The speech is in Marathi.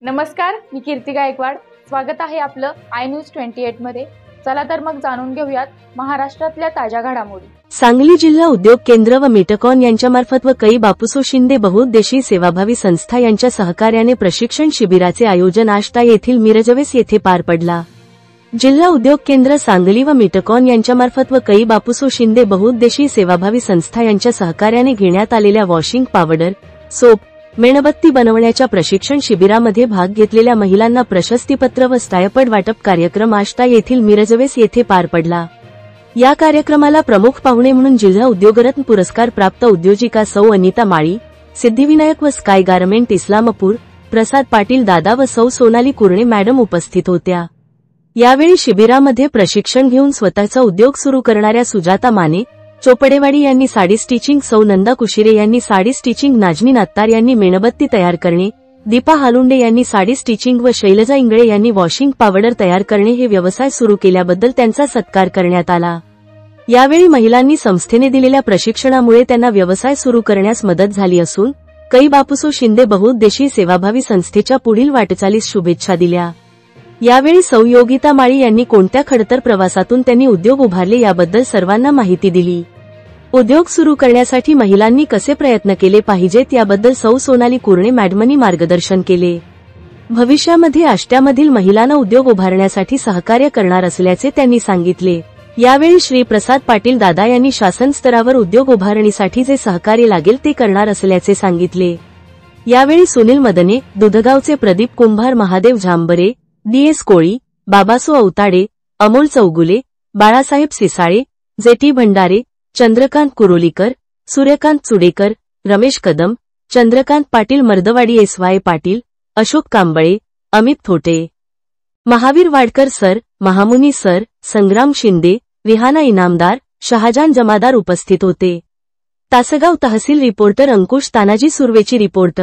नमस्कार, मी कीर्ती गायकवाड। स्वागत आहे आपलं आय न्यूज 28 मध्ये। चला तर मग जाणून घेऊयात महाराष्ट्रातल्या ताज्या घडामोडी। सांगली जिल्हा उद्योग केंद्र व मेटकॉन यांच्यामार्फत व कै बापूसो शिंदे बहुउद्देशीय सेवाभावी संस्था यांच्या सहकार्याने प्रशिक्षण शिबिराचे आयोजन आष्टा येथील मिरजवेस येथे पार पडला। जिल्हा उद्योग केंद्र सांगली व मेटकॉन यांच्यामार्फत व कै बापूसो शिंदे बहुउद्देशीय सेवाभावी संस्था यांच्या सहकार्याने घेण्यात आलेल्या वॉशिंग पावडर, सोप, मेणबत्ती बनवण्याच्या प्रशिक्षण शिबिरामध्ये भाग घेतलेल्या महिलांना प्रशस्तीपत्र व स्टायपेंड वाटप कार्यक्रम आष्टा येथील मिरजवेस येथे पार पडला। या कार्यक्रमाला प्रमुख पाहुणे म्हणून जिल्हा उद्योगरत्न पुरस्कार प्राप्त उद्योजिका सौ अनिता माळी, सिद्धिविनायक व स्काय गारमेंट इस्लामपूर, प्रसाद पाटील दादा व सौ सोनाली कुरणे मॅडम उपस्थित होत्या। यावेळी शिबिरामध्ये प्रशिक्षण घेऊन स्वतःचा उद्योग सुरू करणाऱ्या सुजाता माने चोपडेवाडी यांनी साडी स्टिचिंग, सौ नंदा कुशिरे यांनी साडी स्टिचिंग, नाजनी नात्तार यांनी मेणबत्ती तयार करणे, दीपा हालुंडे यांनी साडी स्टिचिंग व शैलजा इंगळे यांनी वॉशिंग पावडर तयार करणे हे व्यवसाय सुरू केल्याबद्दल त्यांचा सत्कार करण्यात आला। यावेळी महिलांनी संस्थेने दिलेल्या प्रशिक्षणामुळे त्यांना व्यवसाय सुरू करण्यास मदत झाली असून कै बापूसो शिंदे बहुउद्देशीय सेवाभावी संस्थेच्या पुढील वाटचालीस शुभेच्छा दिल्या। यावेळी सौ योगिता माळी यांनी कोणत्या खडतर प्रवासातून त्यांनी उद्योग उभारले याबद्दल सर्वांना माहिती दिली। उद्योग सुरू करण्यासाठी महिलांनी कसे प्रयत्न केले पाहिजेत याबद्दल सौ सोनाली कुरणे मॅडमनी मार्गदर्शन केले। भविष्यामध्ये आष्ट्यामधील महिलांना उद्योग उभारण्यासाठी सहकार्य करणार असल्याचे त्यांनी सांगितले। यावेळी श्री प्रसाद पाटील दादा यांनी शासन स्तरावर उद्योग उभारणीसाठी जे सहकार्य लागेल ते करणार असल्याचे सांगितले। यावेळी सुनील मदने, दुधगावचे प्रदीप कुंभार, महादेव झांबरे, डी.एस. कोळी, बाबासो अवताडे, अमोल चौगुले, बाळासाहेब सिसाळे, जेटी भंडारे, चंद्रकांत कुरोलीकर, सूर्यकांत चुडेकर, रमेश कदम, चंद्रकांत पाटील, मर्दवाडी एस.वाय. पाटील, अशोक कांबळे, अमित थोटे, महावीर वाडकर सर, महामुनी सर, संग्राम शिंदे, रिहाना इनामदार, शहाजान जमादार उपस्थित होते। तासगाव तहसील रिपोर्टर अंकुश तानाजी सुर्वेची रिपोर्ट।